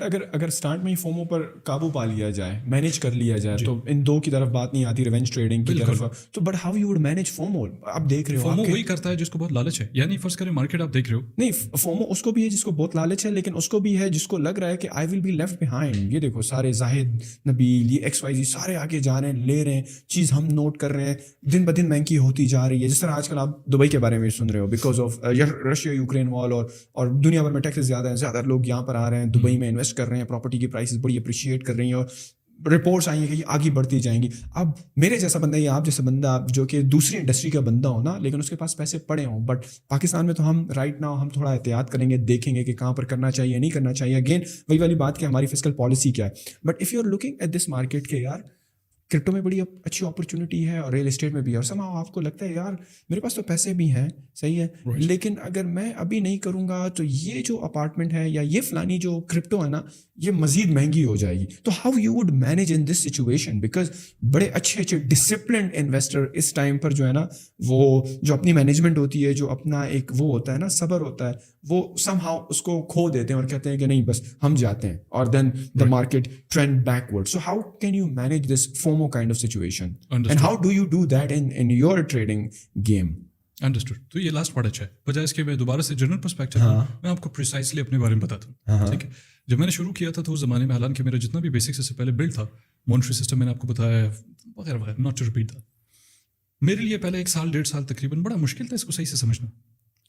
اگر اسٹارٹ میں ہی فومو پر قابو پا لیا جائے, مینیج کر لیا جائے, تو ان دو کی طرف بات نہیں آتی, ریونج ٹریڈنگ کی طرف. تو but how you would manage FOMO? آپ دیکھ رہے ہو فومو وہی کرتا ہے جس کو بہت لالچ ہے. یعنی فرض کریں مارکیٹ آپ دیکھ رہے ہو, نہیں فومو اس کو بھی ہے جس کو بہت لالچ ہے, لیکن اس کو بھی ہے جس کو لگ رہا ہے کہ آئی ول بی لیفٹ بیہائنڈ. یہ دیکھو سارے زاہد, نبیل, یہ ایکس وائی زی سارے آگے جا رہے ہیں, لے رہے ہیں چیز, ہم نوٹ کر رہے ہیں, دن بہ دن مہنگی ہوتی جا رہی ہے. جس طرح آج کل آپ دبئی کے بارے میں سن رہے ہو because of Russia Ukraine war, اور دنیا بھر میں ٹیکس زیادہ ہیں, زیادہ لوگ یہاں پر آ رہے ہیں, دبئی میں انویسٹ کر رہے ہیں, پراپرٹی کی پرائسز بڑی اپریشیٹ کر رہی ہیں, اور رپورٹس آئی ہیں کہ یہ آگے بڑھتی جائیں گی. اب میرے جیسا بندہ یا آپ جیسا بندہ جو کہ دوسری انڈسٹری کا بندہ ہو نا, لیکن اس کے پاس پیسے پڑے ہوں, بٹ پاکستان میں تو ہم رائٹ ناؤ ہم تھوڑا احتیاط کریں گے, دیکھیں گے کہ کہاں پر کرنا چاہیے نہیں کرنا چاہیے. اگین وہی والی بات کہ ہماری فسکل پالیسی کیا ہے. But if you are looking at this market کہ یار کرپٹو میں بڑی اچھی اپرچونیٹی ہے اور ریئل اسٹیٹ میں بھی, اور سماؤ آپ کو لگتا ہے یار میرے پاس تو پیسے بھی ہیں, صحیح ہے, لیکن اگر میں ابھی نہیں کروں گا تو یہ جو اپارٹمنٹ ہے یا یہ فلانی جو کرپٹو ہے نا یہ مزید مہنگی ہو جائے گی. تو how you would manage in this situation? Because بڑے اچھے ڈسپلنڈ انویسٹر اس ٹائم پر جو ہے نا, وہ جو اپنی مینجمنٹ ہوتی ہے, جو اپنا ایک وہ ہوتا ہے نا صبر ہوتا ہے, وہ سم ہاؤ اس کو کھو دیتے ہیں اور کہتے ہیں کہ نہیں بس ہم جاتے ہیں, اور then the market trend backward. So how can you manage this FOMO kind of situation? And how do you do that in your trading game? Understood. تو یہ لاسٹ پارٹ اچھا ہے, بجائے اس کے میں دوبارہ سے جنرل پرسپیکٹو میں آپ کو پریسائسلی اپنے بارے میں بتاتا ہوں. ٹھیک ہے, جب میں نے شروع کیا تھا تو اس زمانے میں, حالانکہ میرا جتنا بھی بیسک سے پہلے بلڈ تھا, مونیٹری سسٹم میں نے آپ کو بتایا وغیرہ وغیرہ, ناٹ ٹو ریپیٹ تھا, میرے لیے پہلے 1 سال 1.5 سال تقریباً بڑا مشکل تھا اس کو صحیح سے سمجھنا.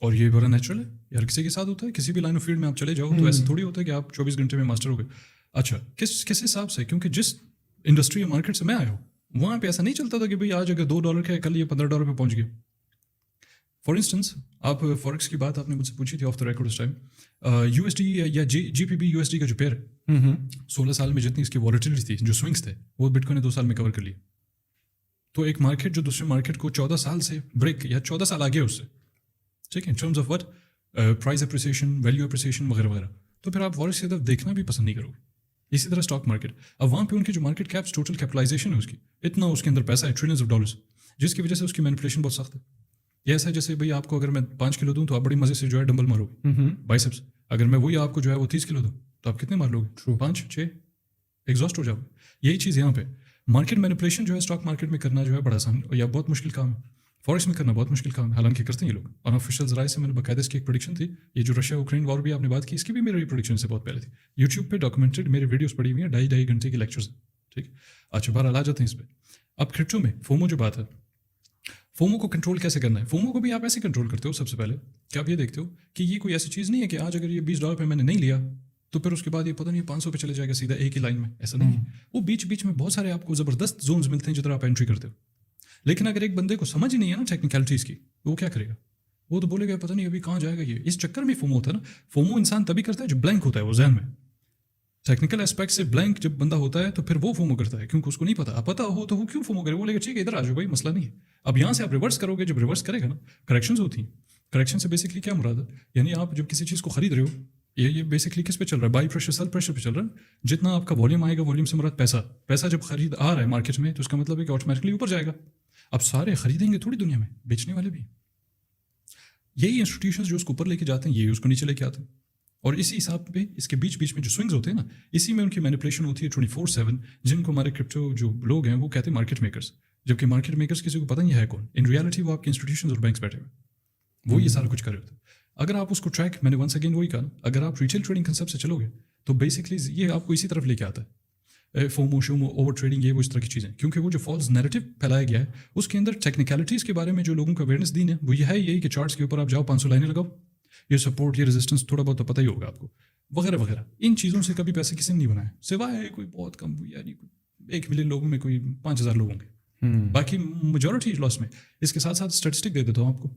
اور یہ بڑا نیچرل ہے, ہر کسی کے ساتھ ہوتا ہے, کسی بھی لائن آف فیلڈ میں آپ چلے جاؤ تو ایسا تھوڑی ہوتا ہے کہ آپ 24 گھنٹے میں ماسٹر ہو گئے. اچھا کس حساب سے, کیونکہ جس انڈسٹری یا مارکیٹ سے میں آیا ہوں وہاں پہ ایسا نہیں چلتا تھا کہ بھائی آج اگر $2 کا ہے کل یہ $15 پہ پہنچ گیا. فار انسٹنس آپ فوریکس کی بات آپ نے مجھ سے پوچھی تھی آف دا ریکارڈ اس ٹائم, USD یا GBP USD کا جو پیئر ہے 16 سال میں جتنی اس کی والیٹیلیٹی تھی, جو سوئنگس تھے, وہ بٹ کوائن نے 2 سال میں کور کر لیے. تو ایک مارکیٹ جو دوسرے مارکیٹ کو 14 سال سے بریک یا 14 سال آگے اس سے, ٹھیک ہے, in terms of what price appreciation, value appreciation وغیرہ وغیرہ, تو پھر آپ فوریکس کی طرف دیکھنا بھی پسند نہیں کرو گے. اسی طرح اسٹاک مارکیٹ, اب وہاں پہ ان کی جو مارکیٹ کیپس, ٹوٹل کیپٹلائزیشن ہے اس کی, اتنا اس کے اندر پیسہ ہے, $ٹریلینز آف ڈالرز, جس کی وجہ سے اس کی مینیپولیشن بہت سخت ہے. یہ ایسا ہے جیسے بھائی آپ کو اگر میں 5 کلو دوں تو آپ بڑی مزے سے جو ہے ڈمبل مارو گے بائسپس, اگر میں وہی آپ کو جو ہے وہ 30 کلو دوں تو آپ کتنے مار لو گے؟ 5 6 ایگزاسٹ ہو جاؤ گے. یہی چیز یہاں پہ مارکیٹ مینیپولیشن جو ہے اسٹاک مارکیٹ میں کرنا جو ہے بڑا آسان یا بہت مشکل کام ہے, فوریکس میں کرنا بہت مشکل کام ہے, حالانکہ کرتے ہیں یہ لوگ. اور آفیشیل ذرائع سے میں نے باقاعدہ اس کی ایک پریڈکشن تھی, یہ جو رشیا یوکرین وار بھی آپ نے بات کی, اس کی بھی میری پریڈکشن سے بہت پہلے تھی. یوٹیوب پہ ڈاکومنٹڈ میری ویڈیوز پڑی ہوئی ہیں, 2.5 گھنٹے کی لیکچرز ہیں. ٹھیک, اچھا بہرحال آ جاتے ہیں اس پہ. اب کرپٹو میں فومو جو بات ہے, فومو کو کنٹرول کیسے کرنا ہے؟ فومو کو بھی آپ ایسے کنٹرول کرتے ہو سب سے پہلے کہ آپ یہ دیکھتے ہو کہ یہ کوئی ایسی چیز نہیں ہے کہ آج اگر یہ $20 پہ میں نے نہیں لیا تو پھر اس کے بعد یہ پتہ نہیں 500 پہ چلے جائے گا سیدھا ایک ہی لائن میں. ایسا نہیں ہے, وہ بیچ بیچ میں بہت سارے آپ کو زبردست زونز ملتے ہیں جدھر آپ انٹری کرتے ہو. لیکن اگر ایک بندے کو سمجھ ہی نہیں ہے نا ٹیکنیکلٹیز کی, وہ کیا کرے گا؟ وہ تو بولے گا پتہ نہیں ابھی کہاں جائے گا یہ. اس چکر میں فومو ہوتا ہے نا. فومو انسان تبھی کرتا ہے جو بلینک ہوتا ہے وہ ذہن میں, ٹیکنیکل اسپیکٹ سے بلینک جب بندہ ہوتا ہے تو پھر وہ فومو کرتا ہے, کیونکہ اس کو نہیں پتا. اب پتا ہو تو وہ کیوں فومو کرے, وہ لے گا ٹھیک ہے ادھر آ جاؤ بھائی مسئلہ نہیں ہے. اب یہاں سے آپ ریورس کرو گے, جب ریورس کرے گا نا کریکشنز ہوتی ہیں. کریکشن سے بیسکلی کیا مراد ہے, یعنی آپ جب کسی چیز کو خرید رہے ہو, یہ بیسکلی کس پہ چل رہا ہے, بائی پریشر سیل پریشر پہ چل رہا ہے. جتنا آپ کا والیوم آئے گا, والیوم سے مراد پیسہ جب خرید آ رہا ہے مارکیٹ میں تو اس کا مطلب ہے کہ آٹومیٹکلی اوپر جائے گا. اب سارے خریدیں گے تھوڑی دنیا میں, بیچنے والے بھی. یہی انسٹیٹیوشنز جو اس کو اوپر لے کے جاتے ہیں یہی اس کو نیچے لے کے آتے ہیں. اور اسی حساب پہ اس کے بیچ میں جو سوئنگز ہوتے ہیں نا, اسی میں ان کی مینیپولیشن ہوتی ہے 24/7, جن کو ہمارے کرپٹو جو لوگ ہیں وہ کہتے ہیں مارکیٹ میکرز. جبکہ مارکیٹ میکرز کسی کو پتہ نہیں ہے کون, ان ریالٹی وہ آپ کے انسٹیٹیوشنز اور بینکس بیٹھے ہوئے, وہ یہ سارا کچھ کر رہے ہوتے ہیں. اگر آپ اس کو ٹریک, میں نے ونس اگین وہی کہا, اگر آپ ریٹیل ٹریڈنگ کنسیپٹ سے چلو گے تو بیسکلی یہ آپ کو اسی طرف لے کے آتا ہے, فومو شومو اوور ٹریڈنگ, یہ وہ اس طرح کی چیزیں. کیونکہ وہ جو فالس نیریٹو پھیلایا گیا ہے اس کے اندر ٹیکنیکلٹیز کے بارے میں جو لوگوں کو اویئرنیس دی ہے وہ یہ ہے یہی کہ چارٹس کے اوپر آپ جاؤ 500 لائنیں لگاؤ, یہ سپورٹ یہ ریزسٹنس تھوڑا بہت تو پتہ ہی ہوگا آپ کو, وغیرہ وغیرہ. ان چیزوں سے کبھی پیسے کسی نے نہیں بنائے, سوائے کوئی بہت کم, یعنی 1 ملین لوگوں میں کوئی 5000 لوگ ہوں گے, باقی میجورٹی لاس میں. اس کے ساتھ ساتھ اسٹیٹسٹک دے دیتا ہوں آپ کو,